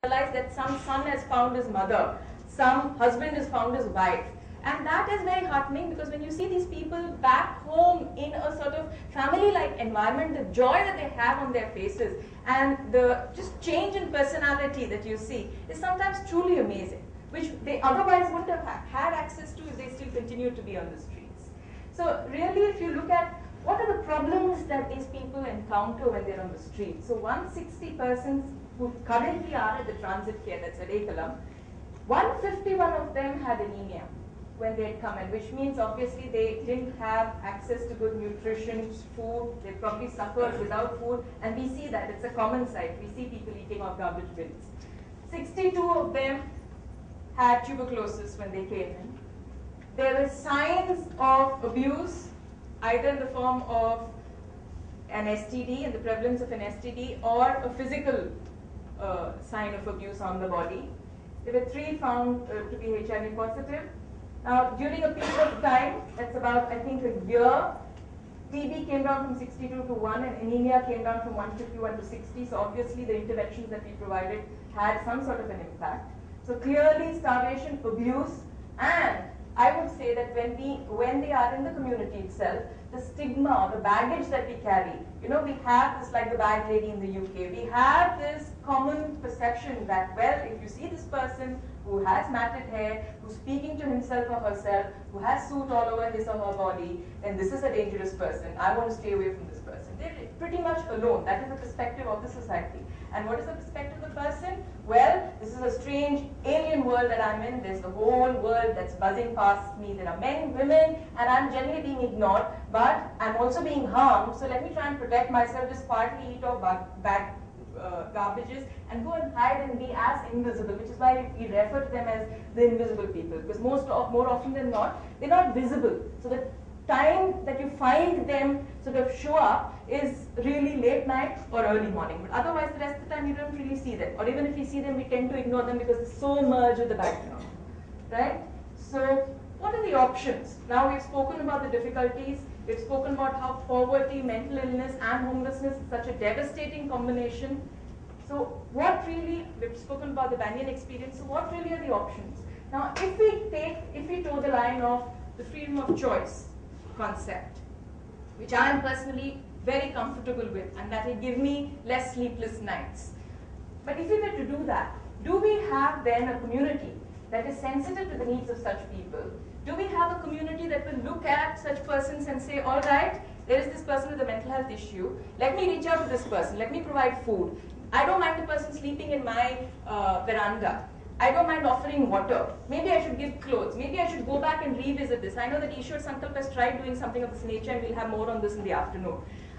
realize that some son has found his mother, some husband has found his wife. And that is very heartening, because when you see these people back home in a sort of family-like environment, the joy that they have on their faces and the just change in personality that you see is sometimes truly amazing, which they otherwise wouldn't have had access to if they still continued to be on the streets. So really, if you look at what are the problems that these people encounter when they're on the street. So 160 persons who currently are at the transit care, that's at Ekalam, 151 of them had anemia when they had come in, which means obviously they didn't have access to good nutrition, food, they probably suffered without food, and we see that, it's a common sight. We see people eating off garbage bins. 62 of them had tuberculosis when they came in. There were signs of abuse, either in the form of an STD and the prevalence of an STD, or a physical sign of abuse on the body. There were 3 found to be HIV positive. Now, during a period of time, that's about, I think, a year, TB came down from 62 to 1, and anemia came down from 151 to 60. So obviously, the interventions that we provided had some sort of an impact. So clearly, starvation, abuse, and I would say that when they are in the community itself, the stigma, the baggage that we carry, you know, we have this, like the bag lady in the UK, we have this common perception that, well, if you see this person who has matted hair, who's speaking to himself or herself, who has soot all over his or her body, then this is a dangerous person. I want to stay away from this person. They're pretty much alone. That is the perspective of the society. And what is the perspective of the person? Well, this is a strange alien world that I'm in. There's the whole world that's buzzing past me. There are men, women, and I'm generally being ignored, but I'm also being harmed. So let me try and protect myself, just partly eat off bad garbages and go and hide and be as invisible, which is why we refer to them as the invisible people, because more often than not, they're not visible. So the time that you find them sort of show up is really late night or early morning. But otherwise, the rest of the time, you don't really see them. Or even if you see them, we tend to ignore them because they're so merged with the background, right? So what are the options? Now we've spoken about the difficulties. We've spoken about how poverty, mental illness, and homelessness is such a devastating combination. So what really, we've spoken about the Banyan experience, so what really are the options? Now if we toe the line of the freedom of choice concept, which I am personally very comfortable with, and that will give me less sleepless nights. But if we were to do that, do we have then a community that is sensitive to the needs of such people? Do we have a community that will look at such persons and say, all right, there is this person with a mental health issue, let me reach out to this person, let me provide food. I don't mind the person sleeping in my veranda. I don't mind offering water. Maybe I should give clothes. Maybe I should go back and revisit this. I know that Ishwar Sankalp has tried doing something of this nature, and we'll have more on this in the afternoon.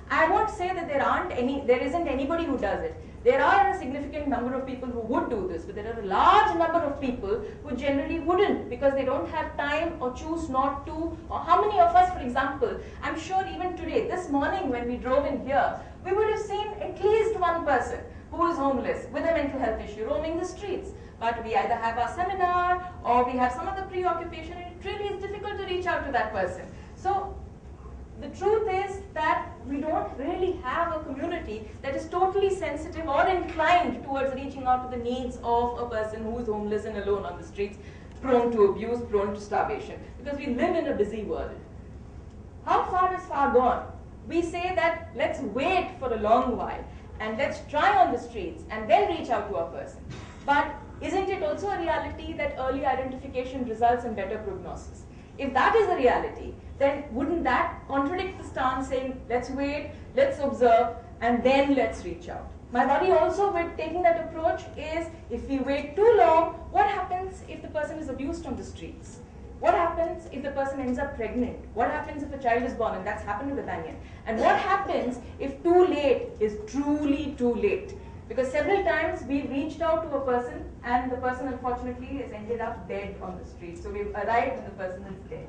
I won't say that there isn't anybody who does it. There are a significant number of people who would do this, but there are a large number of people who generally wouldn't, because they don't have time or choose not to. Or how many of us, for example, I'm sure even today, this morning when we drove in here, we would have seen at least one person who is homeless with a mental health issue roaming the streets. But we either have our seminar or we have some other preoccupation, and it really is difficult to reach out to that person. So the truth is that we don't really have a community that is totally sensitive or inclined towards reaching out to the needs of a person who is homeless and alone on the streets, prone to abuse, prone to starvation, because we live in a busy world. How far is far gone? We say that let's wait for a long while and let's try on the streets and then reach out to a person. But isn't it also a reality that early identification results in better prognosis? If that is a reality, then wouldn't that contradict the stance saying, let's wait, let's observe, and then let's reach out? My worry also with taking that approach is, if we wait too long, what happens if the person is abused on the streets? What happens if the person ends up pregnant? What happens if a child is born? And that's happened to the Banyan. And what happens if too late is truly too late? Because several times we've reached out to a person and the person unfortunately has ended up dead on the street. So we've arrived and the person is dead.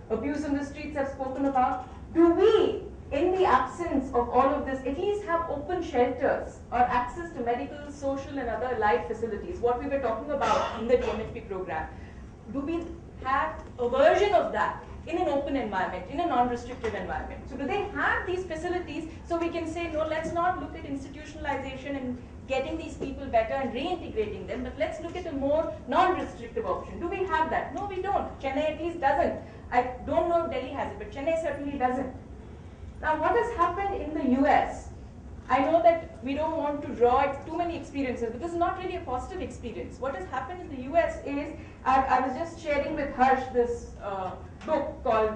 Abuse on the streets I've spoken about. Do we, in the absence of all of this, at least have open shelters or access to medical, social and other life facilities, what we were talking about in the DMHP program? Do we have a version of that in an open environment, in a non-restrictive environment? So do they have these facilities so we can say, no, let's not look at institutionalization and getting these people better and reintegrating them, but let's look at a more non-restrictive option. Do we have that? No, we don't. Chennai at least doesn't. I don't know if Delhi has it, but Chennai certainly doesn't. Now, what has happened in the US? I know that we don't want to draw too many experiences because it's not really a positive experience. What has happened in the US is, I was just sharing with Harsh this book called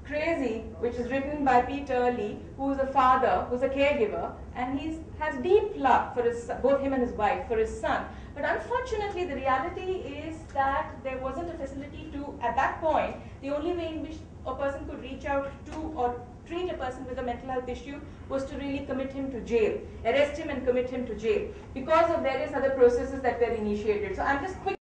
Crazy, which is written by Peter Lee, who is a father, who's a caregiver, and he has deep love for both him and his wife, for his son. But unfortunately, the reality is that there wasn't a facility to, at that point, the only way in which a person could reach out to or treat a person with a mental health issue was to really commit him to jail, arrest him and commit him to jail, because of various other processes that were initiated. So I'm just quick